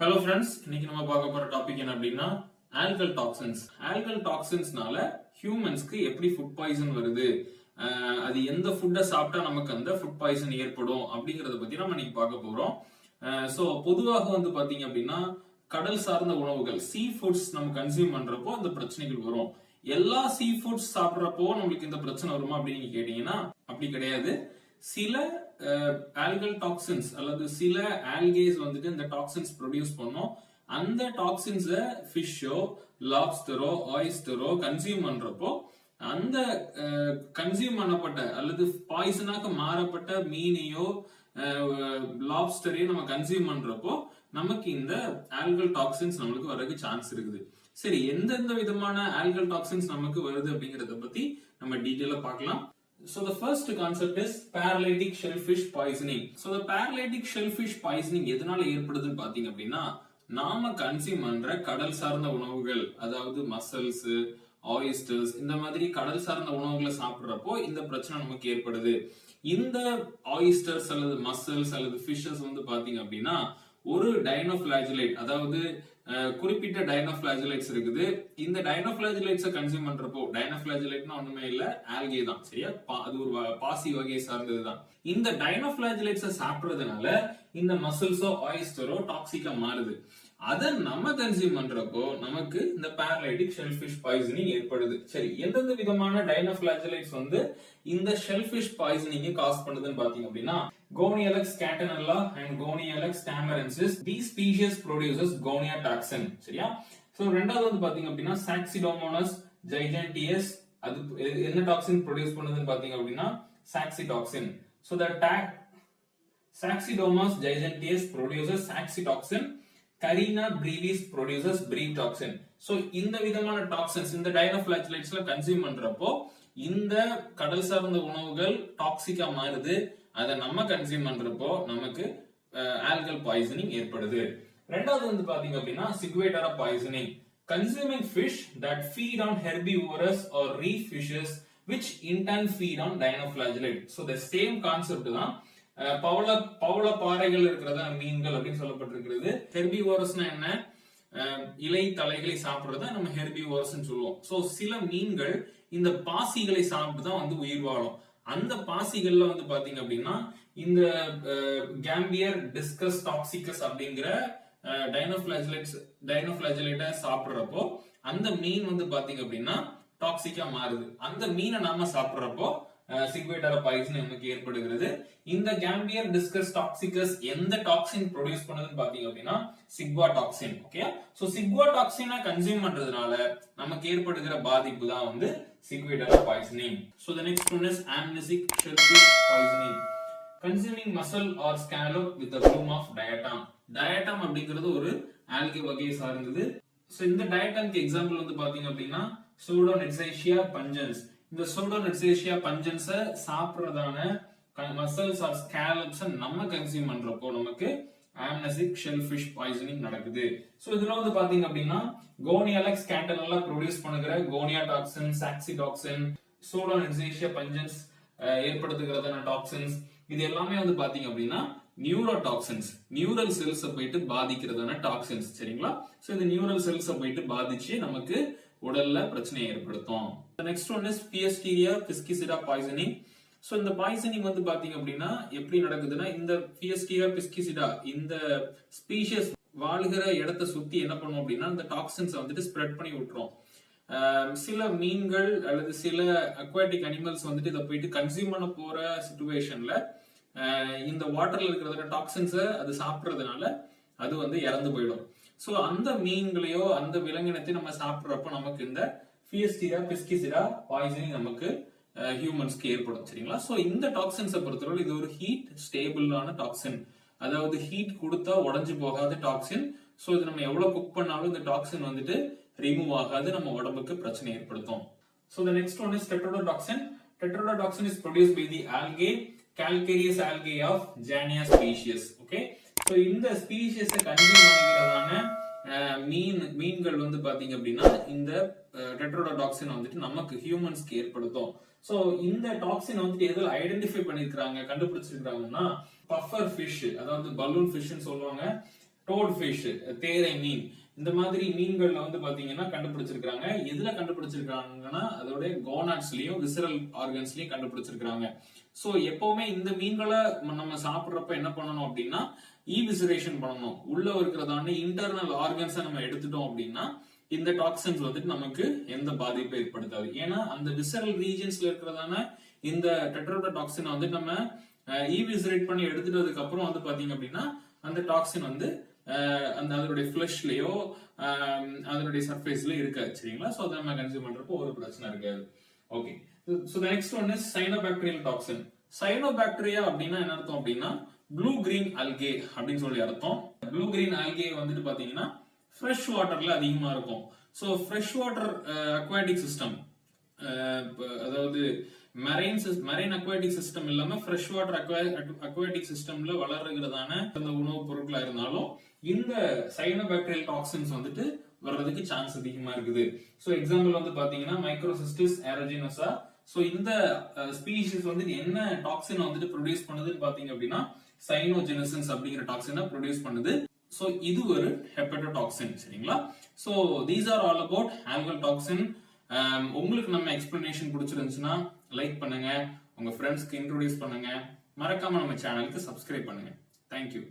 Hello friends, இன்னைக்கு நம்ம பார்க்க போற டாபிக் என்ன அப்படின்னா algal toxins. Algal toxinsனால ஹியூமன்ஸ்க்கு எப்படி ஃபுட் பாய்சன் வருது, அது எந்த ஃபுட்டை சாப்பிட்டா நமக்கு அந்த ஃபுட் பாய்சன் ஏற்படும் அப்படிங்கறத பத்தி நம்ம இன்னைக்கு பார்க்க போறோம். சோ பொதுவாக வந்து பாத்தீங்க அப்படின்னா கடல் சார்ந்த உணவுகள் சீ ஃபுட்ஸ் நம்ம கன்சியூம் பண்றப்போ அந்த பிரச்சனைகள் வரும். எல்லா சீ ஃபுட்ஸ் சாப்பிட்றப்போ நம்மளுக்கு இந்த பிரச்சனை வருமா அப்படின்னு கேட்டீங்கன்னா அப்படி கிடையாது. சில ஆல்கல் டாக்ஸின்ஸ் அல்லது சில ஆல்கேஸ் வந்துட்டு இந்த டாக்ஸின்ஸ் ப்ரொடியூஸ் பண்ணும். அந்த டாக்ஸின்ஸை ஃபிஷ்ஷோ லாப்ஸ்டரோ ஆயிஸ்டரோ கன்சியூம் பண்றப்போ அந்த கன்சியூம் பண்ணப்பட்ட அல்லது பாய்சனாக மாறப்பட்ட மீனையோ லாப்ஸ்டரையோ நம்ம கன்சியூம் பண்றப்போ நமக்கு இந்த ஆல்கல் டாக்ஸின்ஸ் நம்மளுக்கு வரதுக்கு சான்ஸ் இருக்குது. சரி, எந்தெந்த விதமான ஆல்கல் டாக்ஸின்ஸ் நமக்கு வருது அப்படிங்கறத பத்தி நம்ம டீடைலா பார்க்கலாம். So the first concept is paralytic shellfish poisoning. So the paralytic shellfish poisoning எதனால ஏற்படுதுன்னு பாத்தீங்க அப்படின்னா நாம கன்சியூம் பண்ற கடல் சார்ந்த உணவுகள், அதாவது மசல்ஸ், ஆயிஸ்டர்ஸ், இந்த மாதிரி கடல் சார்ந்த உணவுகளை சாப்பிடுறப்போ இந்த பிரச்சனை நமக்கு ஏற்படுது. இந்த ஆயிஸ்டர்ஸ் அல்லது மசல்ஸ் அல்லது ஃபிஷஸ் வந்து பாத்தீங்க அப்படின்னா ஒரு டைனோஃபிளாஜிலேட், அதாவது குறிப்பிட்ட டைனோஃபிளாஜிலேட்ஸ் இருக்குது. இந்த டைனோஃபிளாஜிலேட்ஸை கன்சியூம் பண்றப்போ, டைனோஃபிளாஜிலேட்னா ஒண்ணுமே இல்ல, ஆல்கே தான், சரியா? அது ஒரு பாசி வகையை சார்ந்ததுதான். இந்த டைனோஃபிளாஜிலேட்ஸை சாப்பிடுறதுனால இந்த மசில்ஸோ ஆயிஸ்டரோ டாக்ஸிக்கா மாறுது. அதை நம்ம கன்சியூம் பண்றப்போ நமக்கு இந்த paralytic shellfish poisoning ஏற்படுது. சரி, எந்தெந்த விதமான டைனோஃபிளாஜிலேட்ஸ் வந்து இந்த ஷெல்ஃபிஷ் பாய்சனிங் காஸ் பண்ணுதுன்னு பாத்தீங்க அப்படின்னா Gonialex catenella and Gonialex tamarensis. These species produces gonia toxin. சரியா? சோ ரெண்டாவது வந்து பாத்தீங்க அப்படின்னா Saxidomonas giganteus. அது என்ன டாக்ஸின் ப்ரொடியூஸ் பண்ணுதுன்னு பாத்தீங்க அப்படின்னா saxitoxin. So the Saxidomonas giganteus produces saxitoxin. Carina brevis produces bretoxin. So இந்த விதமான டாக்ஸின்ஸ் இந்த டைனோஃபிளாஜிலேட்ஸ்ல கன்சியூம் பண்றப்போ இந்த கடல் சார்ந்த உணவுகள் டாக்ஸிக்கா மாறுது. அதை நம்ம கன்சியூம் பண்றப்போ நமக்கு ஆல்கல் பாய்சனிங் ஏற்படுது. ரெண்டாவது வந்து பாத்தீங்க அப்படின்னா சிகுவேட்டரா poisoning. Consuming fish that feed on herbivorous or reef fishes which in turn feed on dinoflagellate. So the same concept தான். பவள பாறைகள் இருக்கிறதா மீன்கள் அப்படின்னு சொல்லப்பட்டிருக்கிறது. ஹெர்பிவோரஸ்னா என்ன? இலை தலைகளை சாப்பிடுறத நம்ம ஹெர்பிவோரஸ் சொல்லுவோம். சோ சில மீன்கள் இந்த பாசிகளை சாப்பிட்டு தான் வந்து உயிர் வாழும். அந்த பாசிகள்ல வந்து பாத்தீங்க அப்படின்னா இந்த கேம்பியர் டிஸ்கஸ் டாக்சிகஸ் அப்படிங்கிற டைனோஃபிளாஜிலேட்டை சாப்பிடுறப்போ அந்த மீன் வந்து பாத்தீங்க அப்படின்னா டாக்ஸிக்கா மாறுது. அந்த மீனை நாம சாப்பிடுறப்போ சிகுவேட்டரா பாய்சன் நமக்கு ஏற்படுகிறது. இந்த கேம்பியர் டிஸ்கஸ் டாக்சிகஸ் எந்த டாக்ஸின் ப்ரொடியூஸ் பண்ணுதுன்னு பாத்தீங்க அப்படின்னா சிக்வா டாக்ஸின். ஓகே, சோ சிக்வா டாக்ஸினை கன்சியூம் பண்றதுனால நமக்கு ஏற்படுகிற பாதிப்பு தான் வந்து ciguatera poisoning. So the next one is amnesic shellfish poisoning. Consuming mussel or scallop with the bloom of diatom. Diatom அப்படிங்கிறது ஒரு ஆல்கே வகையை சார்ந்தது. சோ இந்த டயட்டம்க்கு எக்ஸாம்பிள் வந்து பாத்தீங்க அப்படின்னா Pseudonetzachia pungens. இந்த Pseudonetzachia pungens சாப்பிடுறதான மசல்ஸ் ஆர் ஸ்காலப்ஸ் நம்ம கன்சியூம் பண்றப்போ நமக்கு amnesic shellfish poisoning நடக்குது. சோ இதுல வந்து பாத்தீங்க அப்படின்னா Gonialex catenella ப்ரொடியூஸ் பண்ணுகிற gonyautoxin, saxitoxin, Pseudonetzachia pungens ஏற்படுத்துகிறதான டாக்ஸின்ஸ், இது எல்லாமே வந்து பாத்தீங்க அப்படின்னா நியூரோடாக்சின்ஸ், நியூரல் செல்ஸ் போயிட்டு பாதிக்கிறதான டாக்ஸின்ஸ். சரிங்களா? சோ இந்த நியூரல் செல்ஸ் போயிட்டு பாதிச்சு நமக்கு உடல்ல பிரச்சனை ஏற்படுத்தும். Next one is Pfiesteria piscicida poisoning. So இந்த பாய்சனிங் வந்து பாத்தீங்க அப்படின்னா எப்படி நடக்குதுன்னா இந்த Pfiesteria piscicida இந்த ஸ்பீஷியஸ் வாழ்கிற இடத்தை சுத்தி என்ன பண்ணும் அப்படின்னா இந்த டாக்ஸின்ஸ் வந்துட்டு ஸ்ப்ரெட் பண்ணி விட்டுரும். சில மீன்கள் அல்லது சில அக்வாட்டிக் அனிமல்ஸ் வந்துட்டு இதை போயிட்டு கன்சியூம் பண்ண போற சிச்சுவேஷன்ல இந்த வாட்டர்ல இருக்கிற டாக்ஸின்ஸை அது சாப்பிடுறதுனால அது வந்து இறந்து போயிடும். சோ அந்த மீன்களையோ அந்த விலங்கினத்தை நம்ம சாப்பிடுறப்ப நமக்கு இந்த Pfiesteria piscicida பாய்சனிங் நமக்கு ஹியூமன்ஸ்க்கு ஏற்படும். சரிங்களா? சோ இந்த டாக்ஸின்ஸை பொறுத்தவரை இது ஒரு ஹீட் ஸ்டேபிளான டாக்ஸின், அதாவது ஹீட் கொடுத்தா உடஞ்சு போகாத டாக்ஸின். சோ இது நம்ம எவ்வளவு குக் பண்ணாலும் இந்த டாக்ஸின் வந்துட்டு ரிமூவ் ஆகாது, நம்ம உடம்புக்கு பிரச்சனை ஏற்படுத்தும். So the next one is tetrodotoxin. Tetrodotoxin is produced by the algae, calcareous algae of Jania species. Okay, so இந்த ஸ்பீஷியஸ் கன்சியூம் பண்ணிக்கிறதான மீன்கள் வந்து பாத்தீங்க அப்படின்னா இந்த டெட்ரோடோடாக்சின் வந்துட்டு நமக்கு ஹியூமன்ஸ்க்கு ஏற்படுத்தும். சோ இந்த டாக்ஸின் வந்துட்டு எதுல ஐடென்டிஃபை பண்ணிருக்காங்க, கண்டுபிடிச்சிருக்காங்கன்னா பஃபர் ஃபிஷ், அதாவது பலூன் ஃபிஷ்னு சொல்லுவாங்க, டோட் ஃபிஷ், தேரை மீன், இந்த மாதிரி மீன்கள்ல வந்து பாத்தீங்கன்னா கண்டுபிடிச்சிருக்காங்க. எதுல கண்டுபிடிச்சிருக்காங்கன்னா அதோட கோனாட்ஸ்லயும் விசரல் ஆர்கன்ஸ்லயும் கண்டுபிடிச்சிருக்காங்க. சோ எப்பவுமே இந்த மீன்களை நம்ம சாப்பிடுறப்ப என்ன பண்ணணும் அப்படின்னா ஈவிசரேஷன் பண்ணணும். உள்ள இருக்கிறதான இன்டர்னல் ஆர்கன்ஸை நம்ம எடுத்துட்டோம் அப்படின்னா இந்த டாக்ஸின்ஸ் வந்துட்டு நமக்கு எந்த பாதிப்பும் ஏற்படுத்தாது. ஏன்னா அந்த விசரல் ரீஜன்ஸ்ல இருக்கிறதான இந்த டெட்ராடாக்சின் வந்து நம்ம ஈவிசரேட் பண்ணி எடுத்துட்டதுக்கு அப்புறம் வந்து பாத்தீங்க அப்படின்னா அந்த டாக்ஸின் வந்து அந்த அதனுடைய ஃபிளஷ்லயோ அதனுடைய சர்ஃபேஸ்லயோ இருக்காது. சரிங்களா? சோ அதை நம்ம கன்சியூம் பண்றப்போ ஒரு பிரச்சனை இருக்காது. Okay, so the next one is cyanobacterial toxin. Cyanobacteria அப்படின்னா என்ன அர்த்தம் அப்படின்னா ப்ளூ கிரீன் ஆல்கே அப்படின்னு சொல்லி அர்த்தம். ப்ளூ கிரீன் ஆல்கே வந்துட்டு பாத்தீங்கன்னா ஃப்ரெஷ் வாட்டர்ல அதிகமா இருக்கும். So fresh water aquatic system, அதாவது மெரைன் அக்வாட்டிக் சிஸ்டம் இல்லாம ஃப்ரெஷ் வாட்டர் அக்வாட்டிக் சிஸ்டம்ல வளர்றதான அந்த உணவுப் பொருட்களா இருந்தாலும் இந்த சைனோபாக்டீரியல் டாக்ஸின்ஸ் வந்துட்டு வர்றதுக்கு சான்ஸ் அதிகமா இருக்குது. சோ எக்ஸாம்பிள் வந்து பாத்தீங்கன்னா மைக்ரோசிஸ்டிஸ் ஏரோஜினோசா. சோ இந்த ஸ்பீஷிஸ் வந்து என்ன டாக்ஸின் வந்துட்டு ப்ரொடியூஸ் பண்ணுதுன்னு பாத்தீங்க அப்படின்னா சைனோஜெனசின்ஸ் அப்படிங்கிற டாக்ஸினை ப்ரொடியூஸ் பண்ணுது. சோ இது ஒரு ஹெப்படோடாக்சின். சரிங்களா? So these are all about algal toxin. உங்களுக்கு நம்ம எக்ஸ்பிளனேஷன் பிடிச்சிருந்துச்சுன்னா லைக் பண்ணுங்க, உங்க ஃப்ரெண்ட்ஸ்க்கு இன்ட்ரோடியூஸ் பண்ணுங்க, மறக்காம நம்ம சேனலுக்கு சப்ஸ்கிரைப் பண்ணுங்க. தேங்க்யூ.